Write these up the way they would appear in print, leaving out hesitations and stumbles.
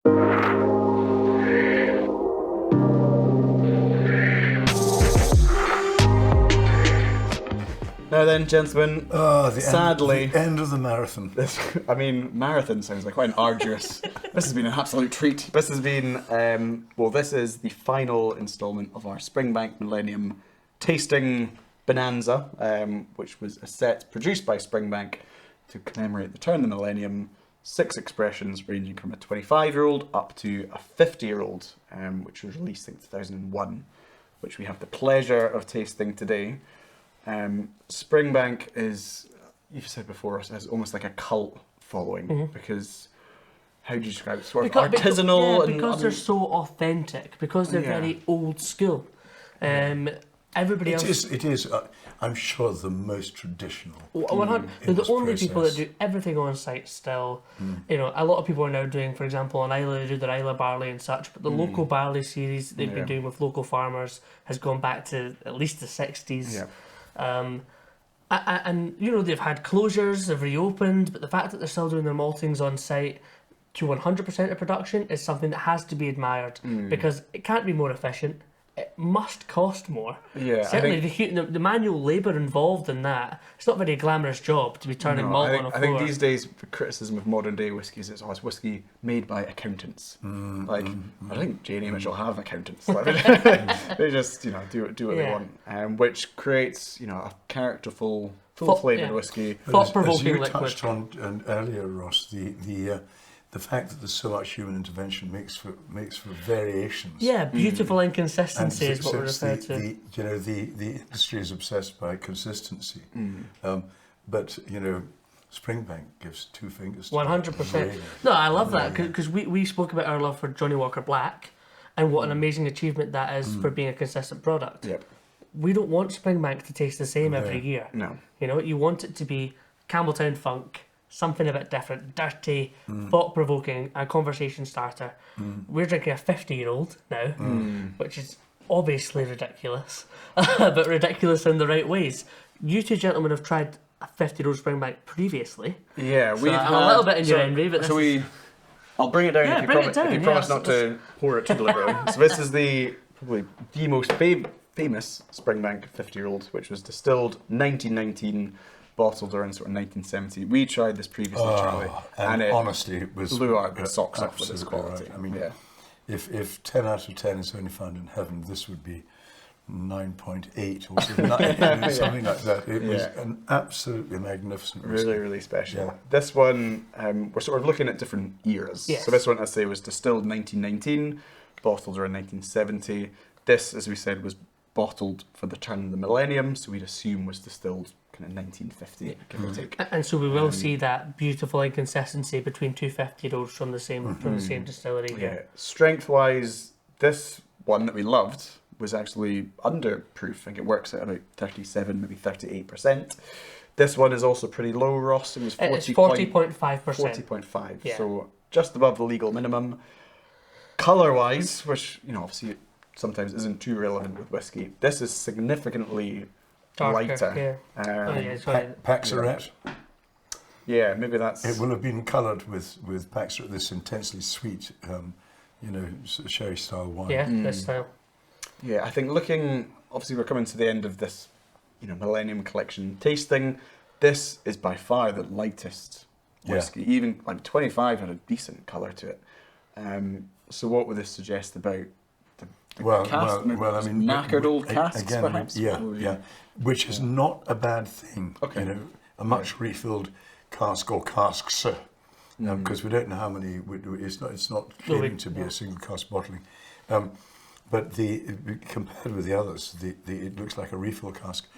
Now then, gentlemen, sadly... The end of the marathon. Marathon sounds like quite an arduous... This has been an absolute treat. This has been, this is the final instalment of our Springbank Millennium Tasting Bonanza, which was a set produced by Springbank to commemorate the turn of the millennium. 6 expressions ranging from a 25-year-old up to a 50-year-old, which was released in 2001, which we have the pleasure of tasting today. Springbank is, you've said before, has almost like a cult following, because how do you describe it? Sort of artisanal. Because they're so authentic, because they're very old school. Everybody else... It is, I'm sure, the most traditional. They're the only people that do everything on site still. You know, a lot of people are now doing, for example, on Islay, they do their Islay barley and such, but the local barley series they've been doing with local farmers has gone back to at least the 60s. Yeah. And you know, they've had closures, they've reopened, but the fact that they're still doing their maltings on site to 100% of production is something that has to be admired, because it can't be more efficient. It must cost more. Yeah, certainly the manual labour involved in that. It's not a very glamorous job to be turning malt on a floor. I think these days the criticism of modern day whiskies is it's whiskey made by accountants. I think Janie Mitchell have accountants. They just do what they want, which creates a characterful, full flavoured whiskey. Thought-provoking liquid. liquid. As you touched on earlier, Ross, the fact that there's so much human intervention makes for variations. Yeah, beautiful inconsistency is what we refer to. The industry is obsessed by consistency, but Springbank gives 2 fingers. 100%. No, I love that because we spoke about our love for Johnny Walker Black and what an amazing achievement that is for being a consistent product. Yep. We don't want Springbank to taste the same every year. No. You want it to be Campbeltown funk, something a bit different, dirty, thought-provoking, a conversation starter. We're drinking a 50-year-old now, which is obviously ridiculous, but ridiculous in the right ways. You two gentlemen have tried a 50-year-old Springbank previously. Yeah, so I'm a little bit in your envy, but I'll bring it down if you promise not to to pour it too deliberately. So this is probably the most famous Springbank 50-year-old, which was distilled 1919. Bottled around sort of 1970. We tried this previously, Charlie, and honestly, it was blew our socks off with its quality. Right. I mean, if 10 out of 10 is only found in heaven, this would be 9.8 or something like that. It was an absolutely magnificent whiskey. Really, really special. Yeah. This one, we're sort of looking at different eras. Yes. So this one, I say, was distilled 1919, bottled around 1970. This, as we said, was bottled for the turn of the millennium, so we'd assume was distilled kind of 1950, give or take. And so we will see that beautiful inconsistency between 2 50-year-olds from the same distillery. Yeah. Strength-wise, this one that we loved was actually under proof. I think it works at about 37, maybe 38%. This one is also pretty low, Ross. It was 40.5%. 40.5. Yeah. So just above the legal minimum. Colour-wise, which obviously sometimes isn't too relevant with whiskey, this is significantly darker. Yeah. Paxaret. Yeah, maybe that's... It will have been coloured with Paxaret, this intensely sweet, sherry style wine. Yeah, this style. Yeah, I think obviously we're coming to the end of this, Millennium Collection tasting. This is by far the lightest whiskey. Even 25 had a decent colour to it. So what would this suggest about the cask? Knackered old casks, again, perhaps? Yeah. Which is not a bad thing. Okay. A much refilled cask or casks, because we don't know how many. It's not claiming to be a single cask bottling. But compared with the others, it looks like a refill cask,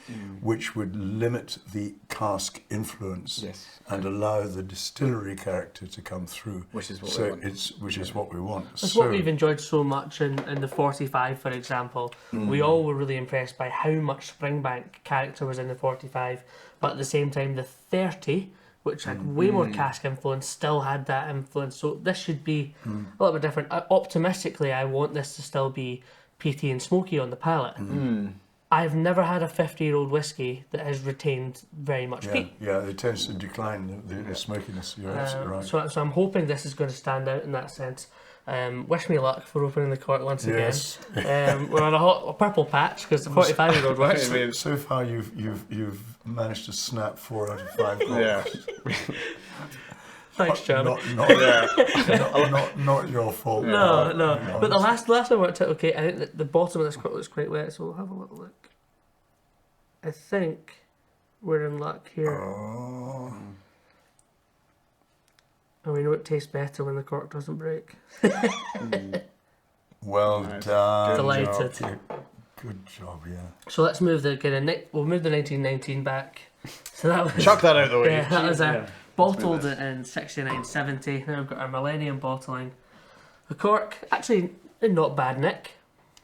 which would limit the cask influence and allow the distillery character to come through. Which is what we want. Is what we want. It's what we've enjoyed so much in the 45, for example. We all were really impressed by how much Springbank character was in the 45, but at the same time, the 30, which had way more cask influence, still had that influence. So this should be a little bit different. Optimistically, I want this to still be peaty and smoky on the palate. I've never had a 50-year-old whiskey that has retained very much peat. Yeah, it tends to decline the smokiness. You're absolutely right. So I'm hoping this is going to stand out in that sense. Wish me luck for opening the cork once Yes. again. We're on a purple patch because the 45-year-old works. So far, you've managed to snap 4 out of 5 corks. Yeah. Thanks, Jeremy. Not your fault. No. But the last one worked out okay. I think that the bottom of this cork looks quite wet, so we'll have a little look. I think we're in luck here. Oh. And we know it tastes better when the cork doesn't break. Well Nice. done. Delighted. Good job, yeah. So let's move we'll move the 1919 back. So that was Chuck that out the way. yeah, that was Yeah. bottled in 69-70. Now we've got our Millennium bottling. The cork actually in not bad nick.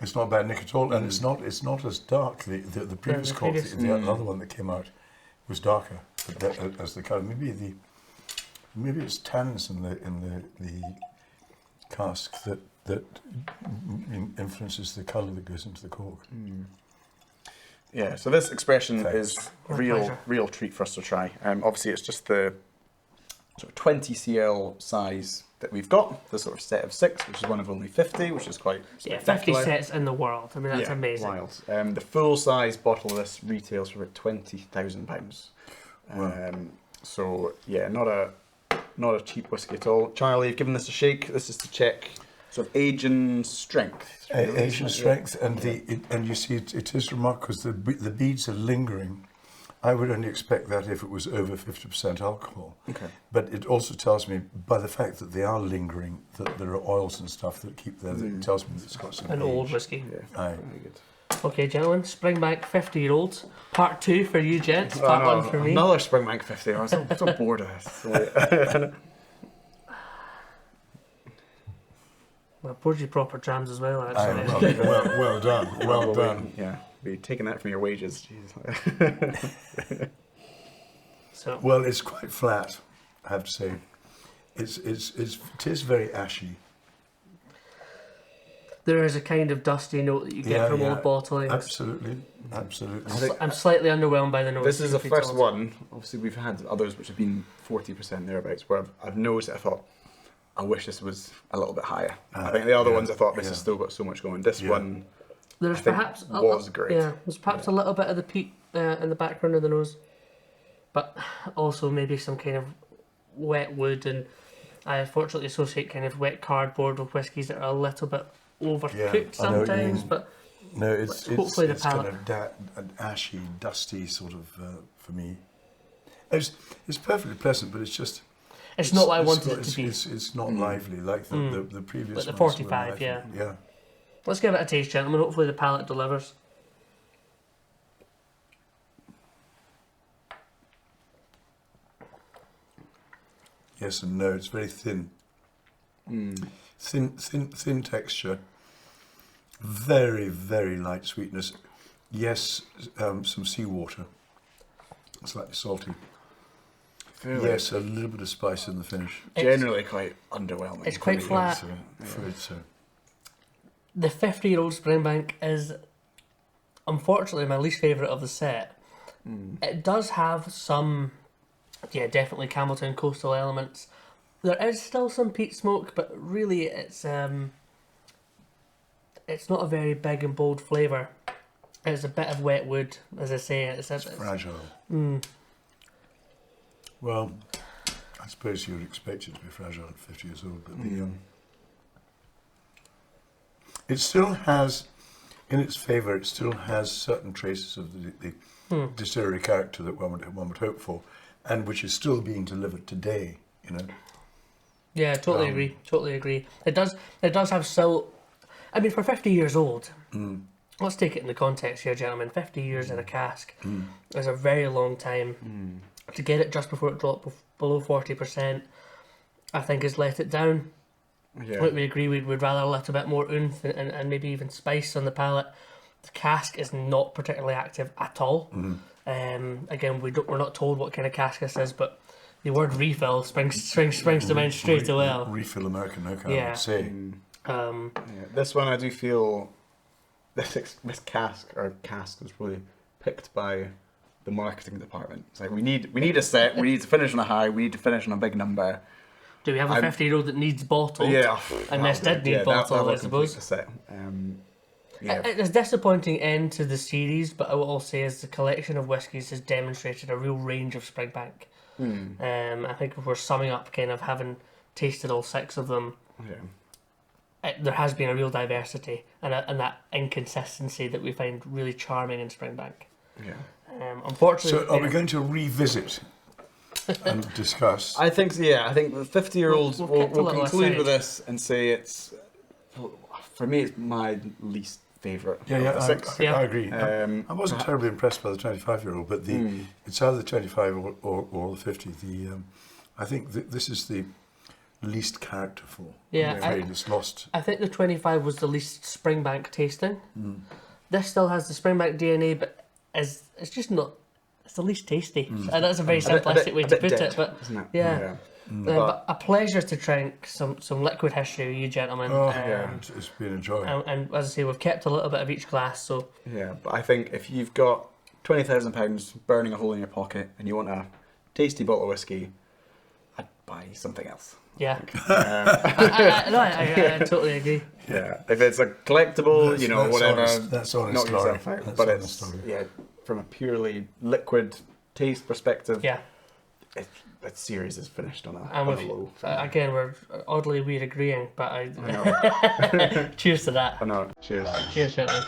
It's not bad nick at all, and it's not as dark. The previous the cork, previous- the other one that came out, was darker. But that, as the colour, maybe it's tannins in the cask that influences the colour that goes into the cork. Yeah, so this expression Thanks. is My a pleasure. real treat for us to try. Obviously, it's just the sort of 20 cl size that we've got, the sort of set of 6, which is one of only 50, which is quite Yeah, 50 spectacular. sets in the world. I mean, that's Yeah, amazing. Wild. The full size bottle of this retails for about £20,000. Wow. So yeah, not a cheap whiskey at all. Charlie, you've given this a shake. This is to check sort of age and strength. Asian strength, and and you see it is remarkable because the beads are lingering. I would only expect that if it was over 50% alcohol. Okay. But it also tells me, by the fact that they are lingering, that there are oils and stuff that keep there. That tells me that it's got some An age. old whiskey. Yeah. Aye. Very good. Okay, gentlemen, Springbank 50-year-olds. Part 2 for you gents, part 1 for me. Another Springbank 50. I was so bored of this. Well, poured you proper jams as well, Aye, actually. well done, well done. Yeah, be taking that from your wages. Jesus. So, Well, it's quite flat, I have to say. It is very ashy. there is a kind of dusty note that you get from old bottlings. Absolutely. I'm slightly underwhelmed by the notes. This is the truth be first told. one. Obviously, we've had others which have been 40% thereabouts, where I've noticed it, I thought, I wish this was a little bit higher. I think the other ones, I thought, this has still got so much going. This one, There's I think perhaps was great. Yeah, there's perhaps a little bit of the peat in the background of the nose, but also maybe some kind of wet wood, and I unfortunately associate kind of wet cardboard with whiskies that are a little bit overcooked I know what you sometimes. mean. But No, it's hopefully the it's kind palate. of an ashy, dusty sort of for me. It's perfectly pleasant, but it's just. it's not what I wanted got- it to be. It's not lively like the previous. Like the ones were 45, lively. yeah. Yeah. Let's give it a taste, gentlemen. Hopefully the palate delivers. Yes and no. It's very thin. Thin texture. Very, very light sweetness. Yes, some seawater. Slightly salty. Yes, a little bit of spice in the finish. Generally quite underwhelming. It's quite flat. Afraid so. The 50-year-old Springbank is unfortunately my least favourite of the set. It does have some, definitely Campbeltown coastal elements. There is still some peat smoke, but really it's not a very big and bold flavour. It's a bit of wet wood, as I say. It's Fragile. Well, I suppose you'd expect it to be fragile at 50 years old, but it still has, in its favour, it still has certain traces of the distillery character that one would hope for, and which is still being delivered today. You know. Yeah, totally agree. Totally agree. It does have still. I mean, for 50 years old. Let's take it in the context here, gentlemen. 50 years in a cask is a very long time. To get it just before it dropped below 40%, I think has let it down. Yeah. Like we agree, we'd rather a little bit more oomph and maybe even spice on the palate. The cask is not particularly active at all. Again, we're not told what kind of cask this is, but the word refill springs to mind straight away. Refill American oak, I Yeah. would say. This one I do feel this cask was really picked by the marketing department. It's like we need a set, we need to finish on a high, we need to finish on a big number. Do we have a 50-year-old that needs bottled? Yeah. And this did need bottled, I suppose. Yeah. It's a disappointing end to the series, but what I'll say is the collection of whiskies has demonstrated a real range of Springbank. I think if we're summing up kind of having tasted all 6 of them, there has been a real diversity and that inconsistency that we find really charming in Springbank. Unfortunately... So are we going to revisit and discuss? I think, I think the 50-year-olds will conclude with this and say it's, for me, it's my least favourite. I agree. I wasn't terribly impressed by the 25-year-old, but it's either the 25 or the 50. I think this is the least characterful. It's lost. I think the 25 was the least Springbank tasting. This still has the Springbank DNA, but it's just not. It's the least tasty, and that's a very simplistic way to put it. But but a pleasure to drink some liquid history with you gentlemen. It's been a joy. And as I say, we've kept a little bit of each glass. So but I think if you've got £20,000 burning a hole in your pocket and you want a tasty bottle of whiskey, I'd buy something else. I totally agree. If it's a collectible, whatever, that's honest knock story. yourself out. That's But honest it's story. from a purely liquid taste perspective. That series is finished on a low. Again, we're agreeing, but I know. Cheers to that. I know. Cheers. Cheers, gentlemen.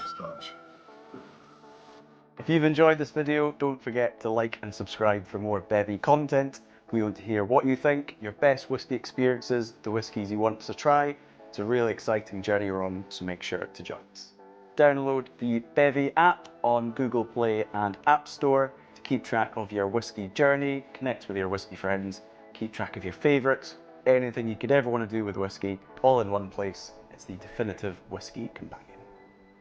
If you've enjoyed this video, don't forget to like and subscribe for more Bevvy content. We want to hear what you think, your best whiskey experiences, the whiskies you want to try. It's a really exciting journey we're on, so make sure to join us. Download the Bevvy app on Google Play and App Store to keep track of your whiskey journey, connect with your whiskey friends, keep track of your favourites, anything you could ever want to do with whiskey, all in one place. It's the definitive whiskey companion.